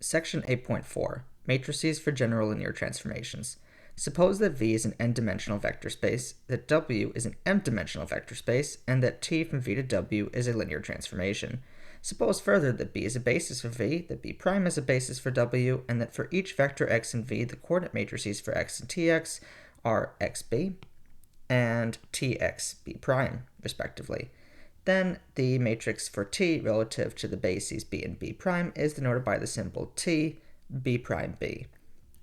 Section 8.4, Matrices for General Linear Transformations. Suppose that V is an n-dimensional vector space, that W is an m-dimensional vector space, and that T from V to W is a linear transformation. Suppose further that B is a basis for V, that B' is a basis for W, and that for each vector x in V, the coordinate matrices for x and Tx are xb and Txb', respectively. Then the matrix for T relative to the bases B and B' is denoted by the symbol T, B'B,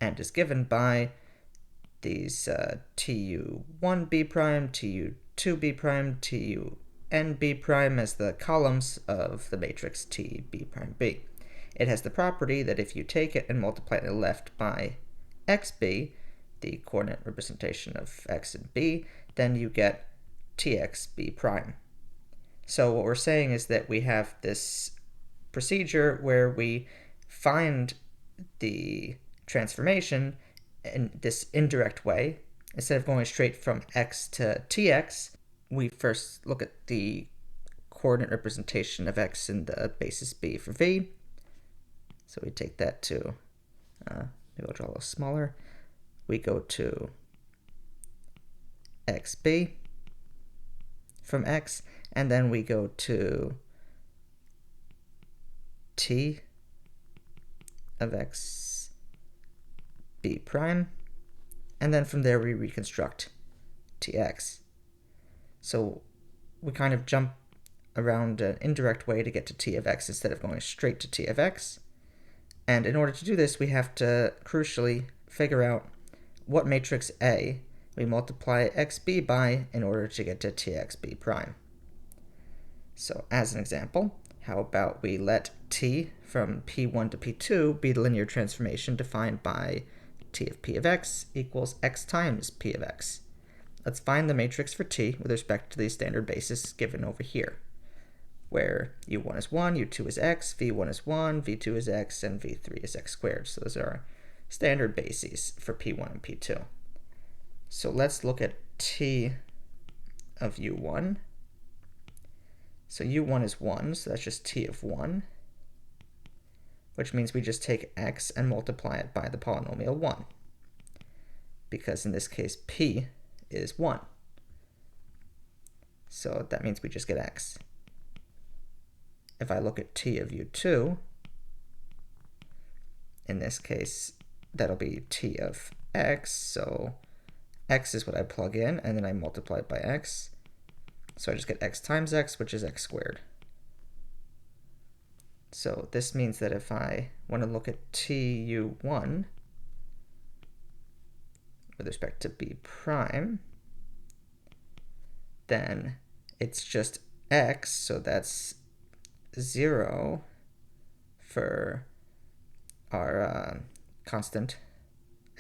and is given by these Tu1B', Tu2B', TunB' as the columns of the matrix TB'B. It has the property that if you take it and multiply it on the left by xb, the coordinate representation of x and b, then you get Txb'. So what we're saying is that we have this procedure where we find the transformation in this indirect way. Instead of going straight from x to Tx, we first look at the coordinate representation of x in the basis b for V. So we take that to, maybe I'll draw a little smaller. We go to xb from x, and then we go to T of x B', and then from there we reconstruct Tx. So we kind of jump around an indirect way to get to T of x instead of going straight to T of x. And in order to do this, we have to crucially figure out what matrix A we multiply xb by in order to get to Txb'. So as an example, how about we let T from P1 to P2 be the linear transformation defined by T of P of x equals x times P of x. Let's find the matrix for T with respect to the standard basis given over here, where U1 is 1, U2 is x, V1 is 1, V2 is x, and V3 is x squared. So those are our standard bases for P1 and P2. So let's look at T of U1. So U1 is 1, so that's just T of 1, which means we just take x and multiply it by the polynomial 1, because in this case P is 1. So that means we just get x. If I look at T of U2, in this case, that'll be T of x, so x is what I plug in, and then I multiply it by x. So I just get x times x, which is x squared. So this means that if I want to look at Tu1 with respect to B', then it's just x, so that's 0 for our constant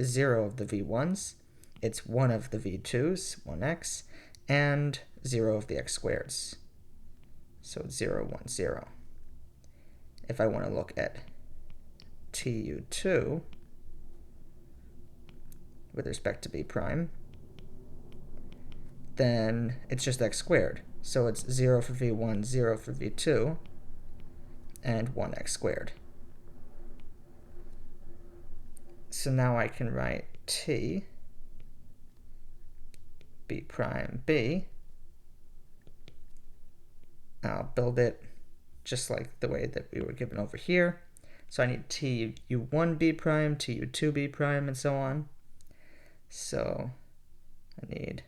0 of the V1s. It's 1 of the V2s, 1x, and 0 of the x squareds. So it's 0, 1, 0. If I want to look at Tu2 with respect to B', then it's just x squared. So it's 0 for V1, 0 for V2, and 1x squared. So now I can write T B'B. I'll build it just like the way that we were given over here. So I need Tu1B', Tu2B', and so on. So I need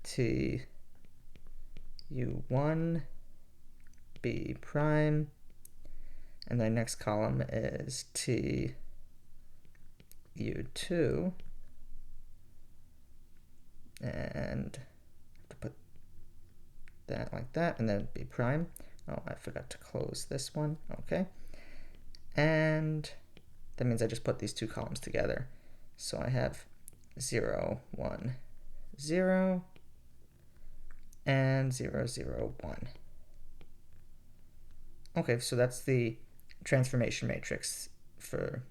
Tu1B', and the next column is Tu2, and to put that like that, and then B'. Oh, I forgot to close this one. Okay. And that means I just put these two columns together. So I have 0, 1, 0, and 0, 0, 1. Okay, so that's the transformation matrix for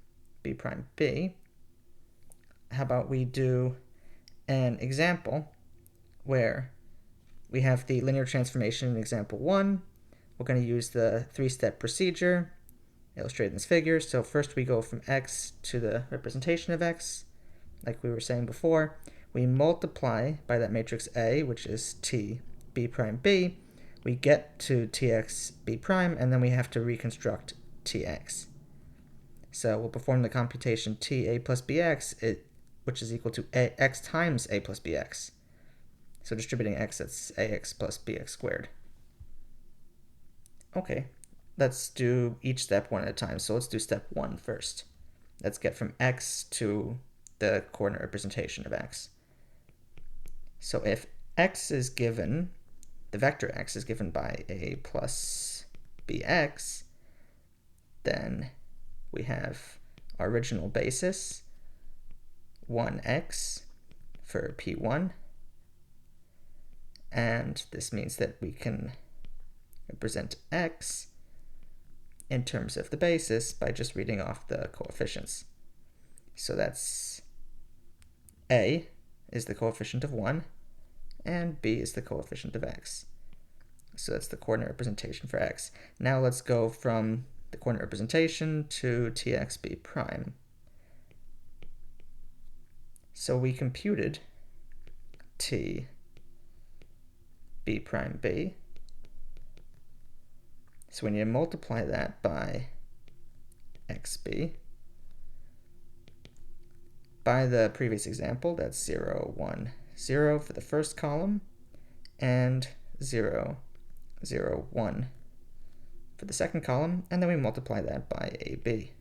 B'B. How about we do an example where we have the linear transformation in example 1. We're going to use the 3-step procedure. illustrated in this figure. So first we go from x to the representation of x, like we were saying before. We multiply by that matrix A, which is T B prime B. We get to Tx B prime, and then we have to reconstruct Tx. So we'll perform the computation Ta plus Bx, which is equal to x times A plus Bx. So distributing x, that's ax plus bx squared. Okay, let's do each step one at a time. So let's do step 1 first. Let's get from x to the coordinate representation of x. So if x is given, the vector x is given by a plus bx, then we have our original basis, 1x for p1, and this means that we can represent x in terms of the basis by just reading off the coefficients. So that's a is the coefficient of 1, and b is the coefficient of x. So that's the coordinate representation for x. Now let's go from the coordinate representation to Tx b prime. So we computed T b prime b. So we need to multiply that by xb. By the previous example, that's 0, 1, 0 for the first column, and 0, 0, 1 for the second column, and then we multiply that by AB.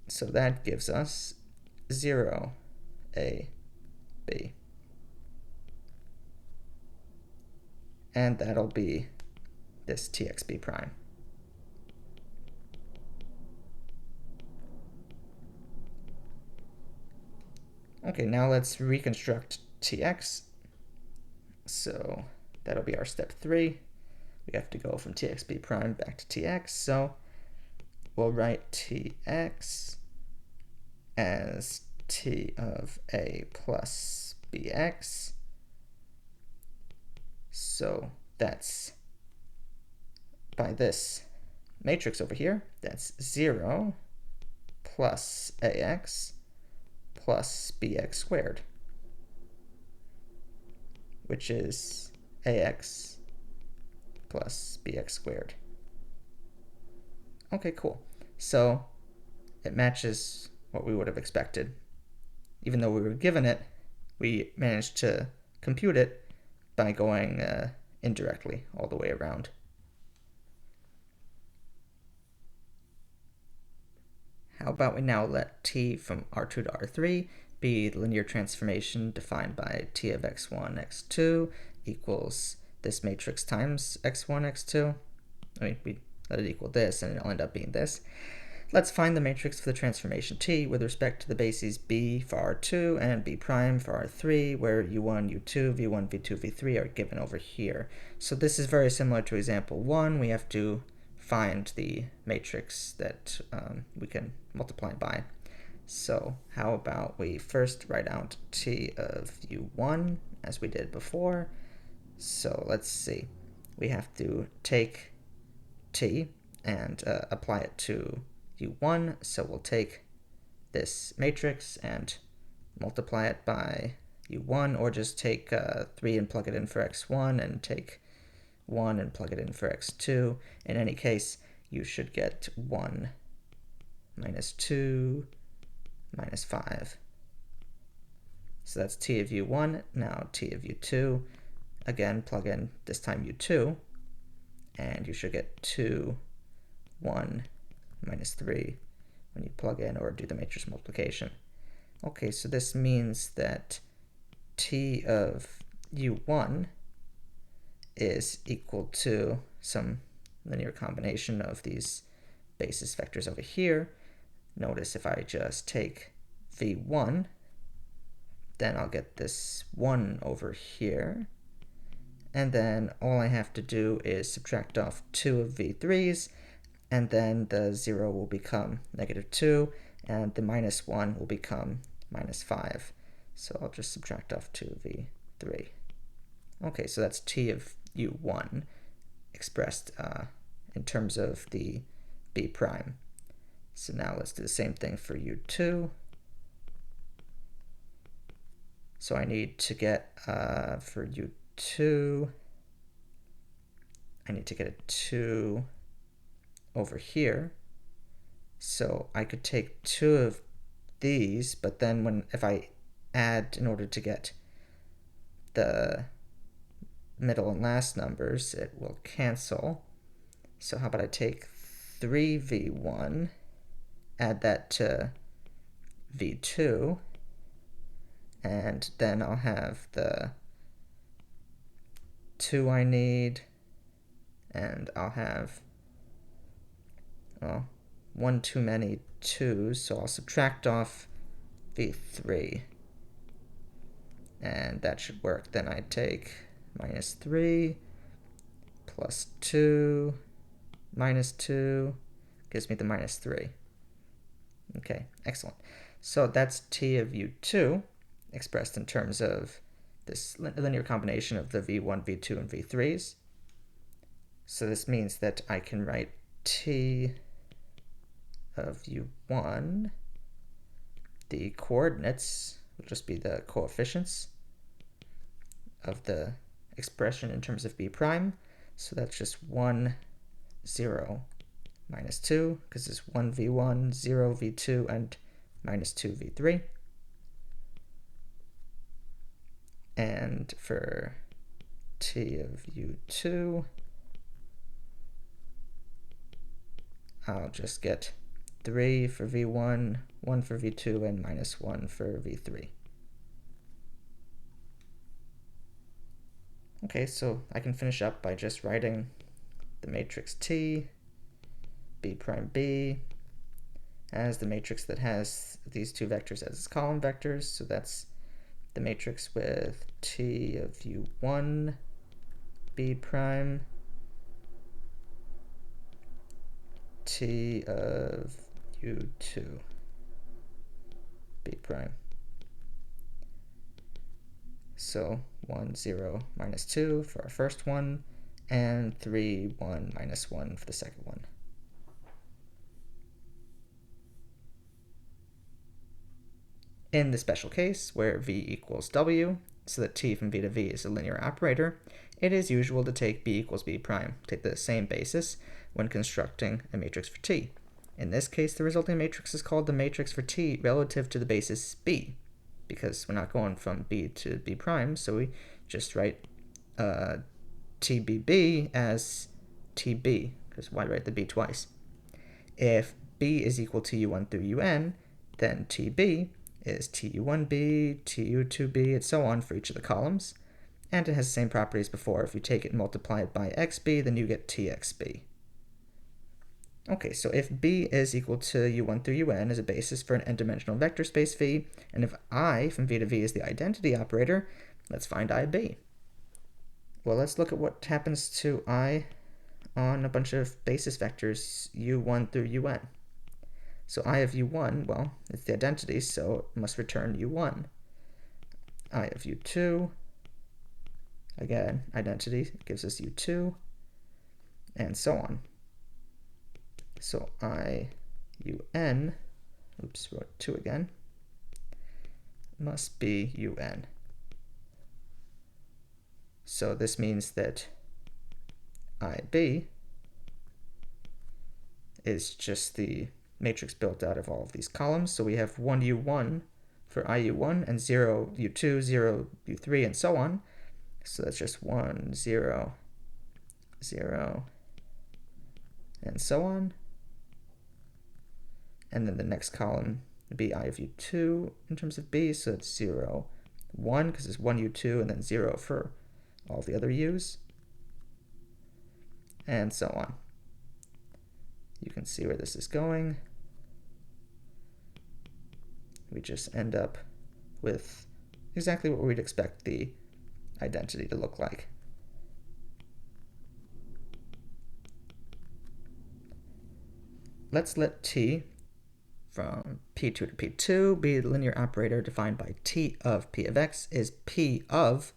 So that gives us 0, AB. And that'll be this Txb prime. Okay, now let's reconstruct Tx. So that'll be our step 3. We have to go from Txb prime back to Tx. So we'll write Tx as T of A plus Bx. So that's by this matrix over here, that's 0 plus ax plus bx squared, which is ax plus bx squared. Okay, cool. So it matches what we would have expected. Even though we were given it, we managed to compute it by going indirectly all the way around. How about we now let t from R2 to R3 be the linear transformation defined by t of x1, x2 equals this matrix times x1, x2. I mean, we let it equal this, and it'll end up being this. Let's find the matrix for the transformation t with respect to the bases b for R2 and b prime for R3, where u1, u2, v1, v2, v3 are given over here. So this is very similar to example 1. We have to find the matrix that we can multiply by. So how about we first write out t of u1 as we did before. So let's see. We have to take t and apply it to u1, so we'll take this matrix and multiply it by u1, or just take 3 and plug it in for x1, and take 1 and plug it in for x2. In any case, you should get 1 minus 2 minus 5. So that's t of u1, now t of u2. Again, plug in this time u2, and you should get 2, 1, minus 3 when you plug in or do the matrix multiplication. Okay, so this means that t of u1 is equal to some linear combination of these basis vectors over here. Notice if I just take v1, then I'll get this 1 over here. And then all I have to do is subtract off 2 of v3's, and then the 0 will become negative 2, and the minus 1 will become minus 5. So I'll just subtract off 2 of v3. Okay, so that's t of u1 expressed in terms of the b prime. So now let's do the same thing for u2. So I need to get, for u2, I need to get a 2 over here. So I could take 2 of these, but then if I add in order to get the middle and last numbers, it will cancel. So how about I take 3v1, add that to v2, and then I'll have the 2 I need, and I'll have, well, one too many 2s, so I'll subtract off v3, and that should work. Then I take minus 3 plus 2 minus 2 gives me the minus 3. Okay, excellent. So that's t of u2 expressed in terms of this linear combination of the v1, v2, and v3s. So this means that I can write t of u1, the coordinates will just be the coefficients of the expression in terms of b prime. So that's just 1, 0, minus 2, because it's 1 v1, 0 v2, and minus 2 v3. And for t of u2, I'll just get 3 for v1, 1 for v2, and minus 1 for v3. Okay, so I can finish up by just writing the matrix T, B prime B, as the matrix that has these two vectors as its column vectors. So that's the matrix with T of U1, B prime, T of U2, B prime. So 1, 0, minus 2 for our first one, and 3, 1, minus 1 for the second one. In the special case where v equals w, so that t from v to v is a linear operator, it is usual to take b equals b prime, take the same basis when constructing a matrix for t. In this case, the resulting matrix is called the matrix for t relative to the basis b, because we're not going from b to b prime, so we just write tbb as tb, because why write the b twice? If b is equal to u1 through un, then tb is tu1b, tu2b, and so on for each of the columns, and it has the same properties before. If you take it and multiply it by xb, then you get txb. Okay, so if b is equal to u1 through un as a basis for an n-dimensional vector space v, and if I from v to v is the identity operator, let's find IB. Well, let's look at what happens to I on a bunch of basis vectors u1 through un. So I of u1, well, it's the identity, so it must return u1. I of u2, again, identity gives us u2, and so on. So I un, oops, wrote 2 again, must be un. So this means that IB is just the matrix built out of all of these columns. So we have 1 u1 for IU1 and 0 u2, 0 u3, and so on. So that's just 1, 0, 0, and so on. And then the next column would be I of u2 in terms of b, so it's 0, 1, because it's 1 u2, and then 0 for all the other u's, and so on. You can see where this is going. We just end up with exactly what we'd expect the identity to look like. Let's let t from p2 to p2 be the linear operator defined by t of p of x is p of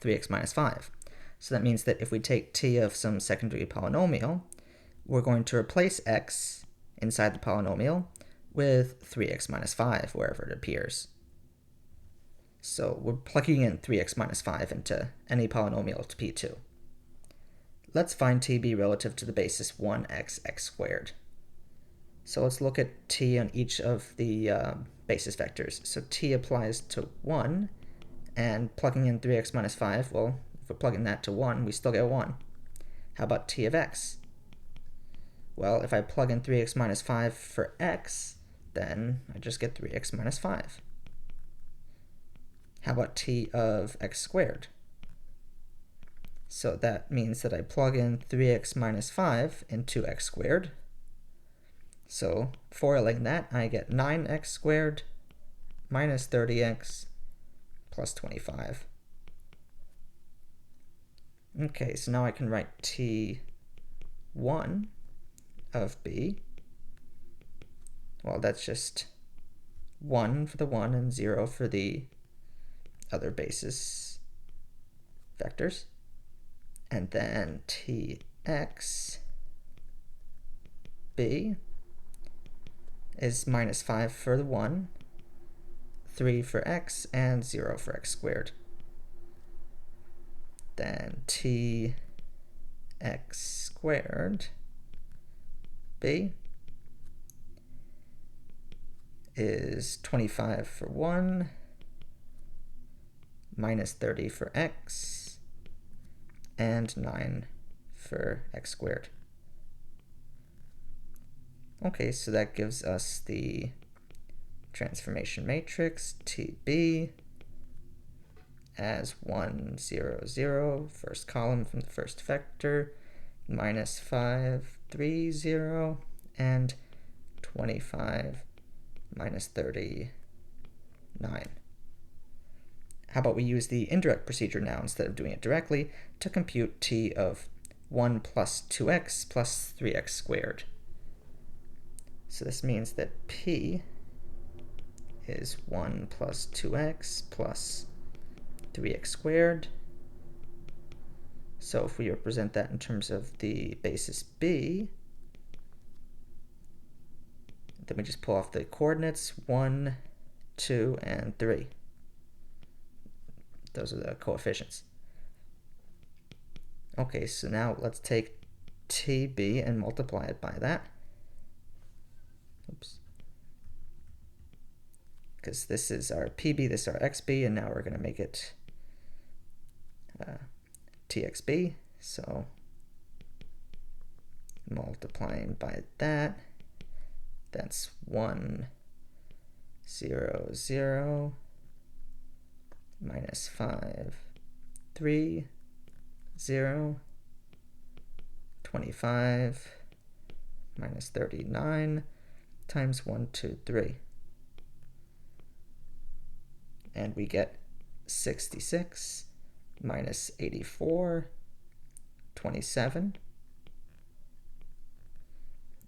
3x minus 5. So that means that if we take t of some second degree polynomial, we're going to replace x inside the polynomial with 3x minus 5 wherever it appears. So we're plugging in 3x minus 5 into any polynomial to P2. Let's find TB relative to the basis 1x x squared. So let's look at t on each of the basis vectors. So t applies to 1, and plugging in 3x minus 5, well, if we're plugging that to 1, we still get 1. How about t of x? Well, if I plug in 3x minus 5 for x, then I just get 3x minus 5. How about t of x squared? So that means that I plug in 3x minus 5 into x squared. So foiling that, I get 9x squared minus 30x plus 25. Okay, so now I can write t1 of b. Well, that's just 1 for the 1 and 0 for the other basis vectors. And then tx b is minus 5 for the 1, 3 for x, and 0 for x squared. Then tx squared b is 25 for 1, minus 30 for x, and 9 for x squared. Okay, so that gives us the transformation matrix TB as 1, 0, 0, first column from the first vector, minus 5, 3, 0, and 25, minus 30, 9. How about we use the indirect procedure now instead of doing it directly to compute t of 1 plus 2x plus 3x squared. So this means that p is 1 plus 2x plus 3x squared. So if we represent that in terms of the basis b, then we just pull off the coordinates 1, 2, and 3. Those are the coefficients. Okay, so now let's take TB and multiply it by that. Oops. Because this is our PB, this is our XB, and now we're going to make it TXB. So multiplying by that, that's 1, 0, 0, minus 5, 3, 0, 25, minus 39, times 1, 2, 3. And we get 66 minus 84, 27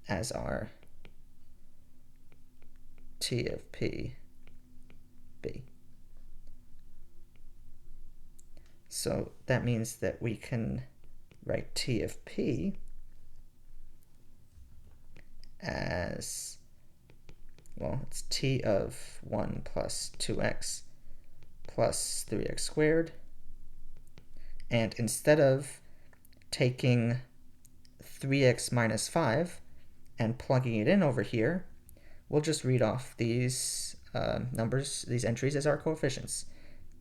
as our T of P, B. So that means that we can write T of P as, well, it's T of 1 plus 2x plus 3x squared. And instead of taking 3x minus 5 and plugging it in over here, we'll just read off these numbers, these entries as our coefficients.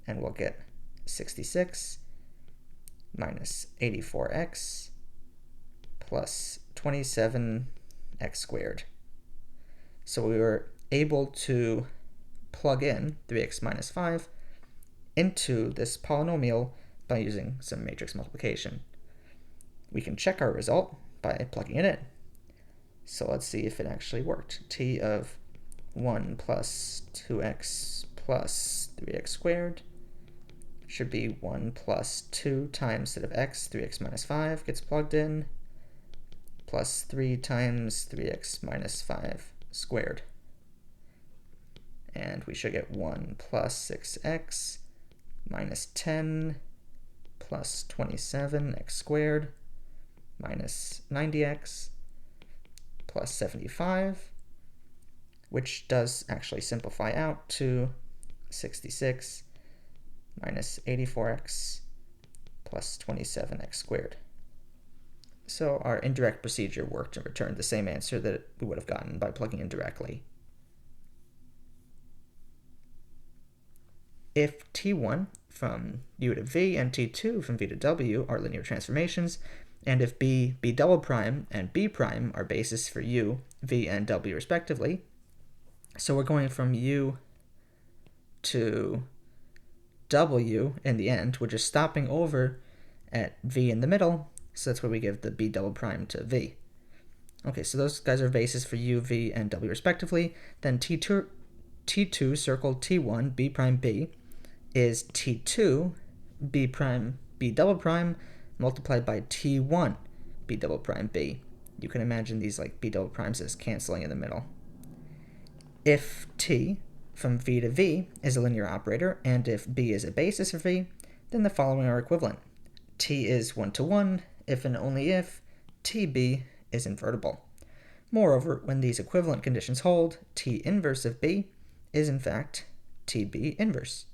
And we'll get 66 minus 84x plus 27x squared. So we were able to plug in 3x minus 5 into this polynomial by using some matrix multiplication. We can check our result by plugging it in. So let's see if it actually worked. T of 1 plus 2x plus 3x squared should be 1 plus 2 times instead of x, 3x minus 5 gets plugged in, plus 3 times 3x minus 5 squared. And we should get 1 plus 6x minus 10 plus 27x squared minus 90x plus 75, which does actually simplify out to 66 minus 84x plus 27x squared. So our indirect procedure worked and returned the same answer that we would have gotten by plugging in directly. If T1 from U to V and T2 from V to W are linear transformations, and if B, B double prime, and B prime are bases for U, V, and W respectively, so we're going from U to W in the end, we're just stopping over at V in the middle, so that's where we give the B double prime to V. Okay, so those guys are bases for U, V, and W respectively. Then T2 circle T1, B prime B, is T2, B prime, B double prime, multiplied by T1, B double prime B. You can imagine these like B double primes as canceling in the middle. If T from V to V is a linear operator, and if B is a basis for V, then the following are equivalent. T is 1 to 1, if and only if TB is invertible. Moreover, when these equivalent conditions hold, T inverse of B is in fact TB inverse.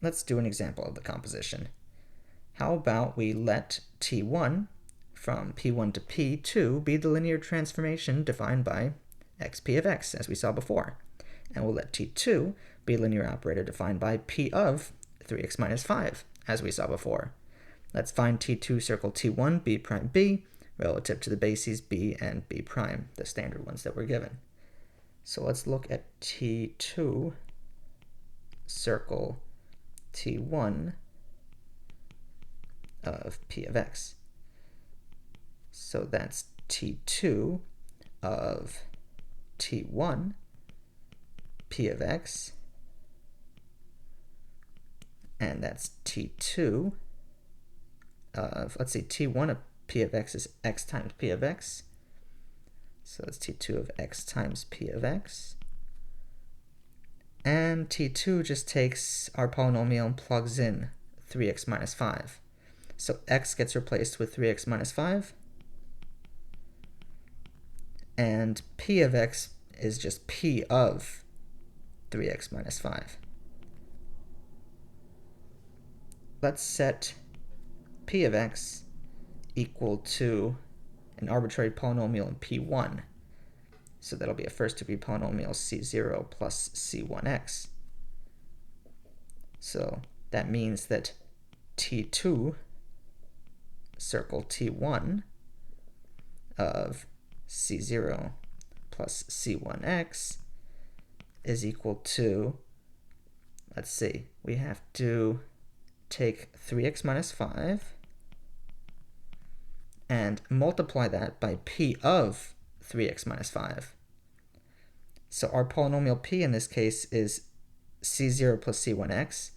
Let's do an example of the composition. How about we let T1 from P1 to P2 be the linear transformation defined by xp of x, as we saw before. And we'll let T2 be a linear operator defined by P of 3x minus 5, as we saw before. Let's find T2 circle T1 B prime B relative to the bases B and B prime, the standard ones that were given. So let's look at T2 circle T1 of P of x. So that's T2 of T1 P of x, and that's T2 of, let's see, T1 of P of x is x times P of x. So that's T2 of x times P of x. And T2 just takes our polynomial and plugs in 3x minus 5. So x gets replaced with 3x minus 5. And P of x is just P of 3x minus 5. Let's set P of x equal to an arbitrary polynomial in P1. So that'll be a first degree polynomial C0 plus C1x. So that means that T2 circle T1 of C0 plus C1x is equal to, let's see, we have to take 3x minus 5 and multiply that by P of 3x minus 5. So our polynomial P in this case is C0 plus C1x.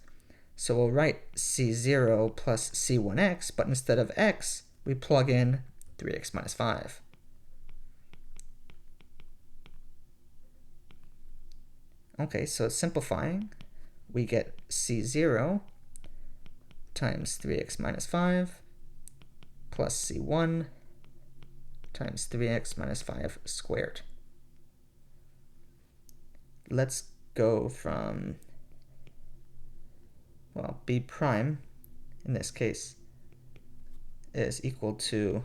So we'll write C0 plus C1x, but instead of x, we plug in 3x minus 5. Okay, so simplifying, we get C0 times 3x minus 5 plus C1 times 3x minus 5 squared. Let's go from, well, B prime, in this case, is equal to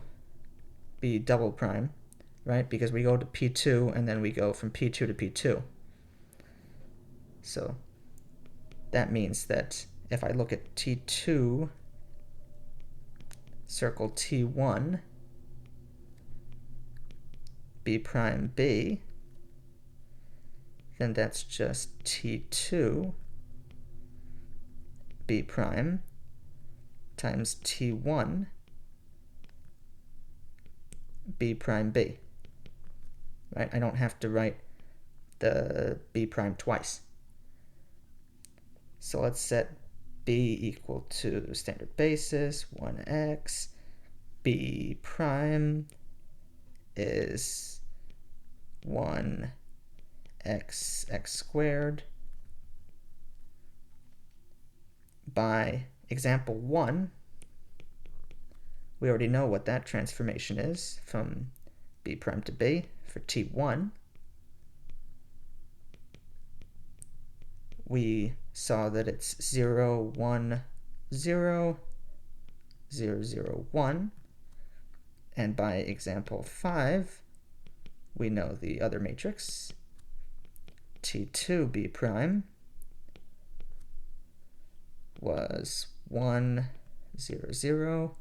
B double prime, right? Because we go to P2 and then we go from P2 to P2. So that means that if I look at T2 circle T1 B prime B, then that's just T2 B prime times T1 B prime B, right? I don't have to write the B prime twice. So let's set B equal to standard basis, 1x, B prime is 1x x squared. By example 1, we already know what that transformation is from B prime to B for T1, we saw that it's 0, 1, 0, 0, 0, 1. And by example 5, we know the other matrix, T2 B prime, was 1, 0, 0,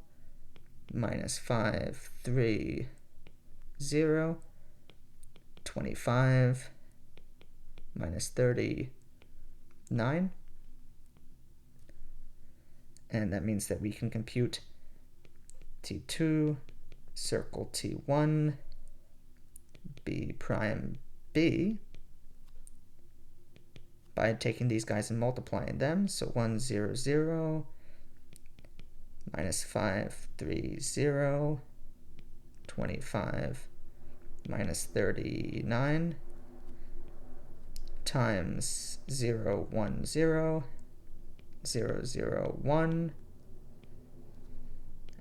minus 5, 3, 0, 25, minus 30, 9. And that means that we can compute T2 circle T1 B prime B by taking these guys and multiplying them. So 1, 0, 0, minus 5, 3, 0, 25, minus 39, times 0, 1, 0, 0, 0, 1,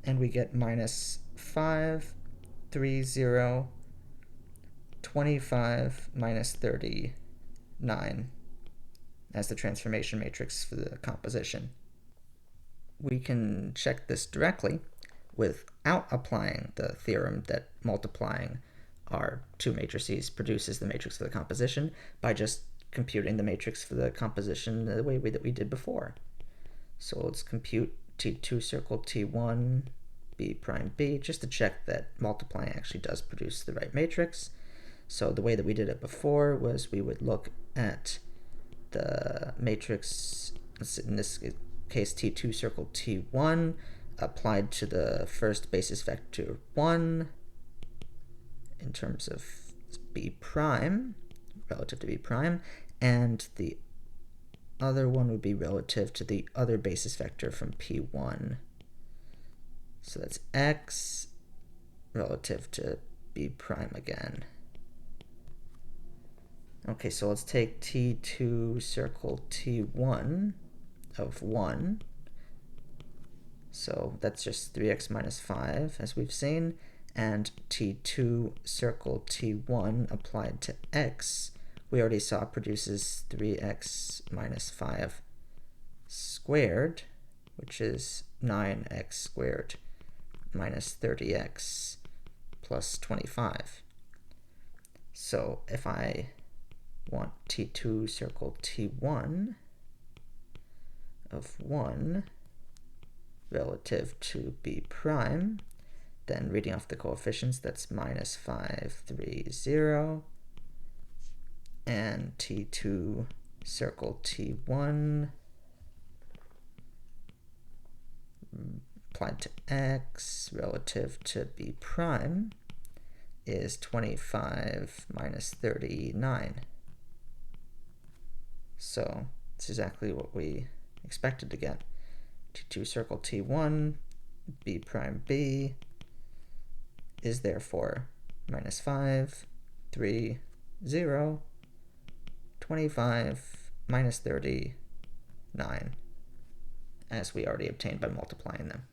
and we get minus 5, 3, 0, 25, minus 39 as the transformation matrix for the composition. We can check this directly without applying the theorem that multiplying our two matrices produces the matrix for the composition by just computing the matrix for the composition the way that we did before. So let's compute T2 circle T1 B prime B just to check that multiplying actually does produce the right matrix. So the way that we did it before was we would look at the matrix, in this case T2 circle T1, applied to the first basis vector 1 in terms of B prime, relative to B prime, and the other one would be relative to the other basis vector from P1. So that's x relative to B prime again. Okay, so let's take T2 circle T1 of 1. So that's just 3x minus 5, as we've seen. And T2 circle T1 applied to x, we already saw produces 3x minus 5 squared, which is 9x squared minus 30x plus 25. So if I want T2 circle T1 of 1 relative to B prime, then reading off the coefficients, that's minus 5, 3, 0, and T2 circle T1 applied to x relative to B prime is 25 minus 39. So it's exactly what we expected to get. T2 circle T1 B prime B is therefore minus 5, 3, 0, 25, minus 39, as we already obtained by multiplying them.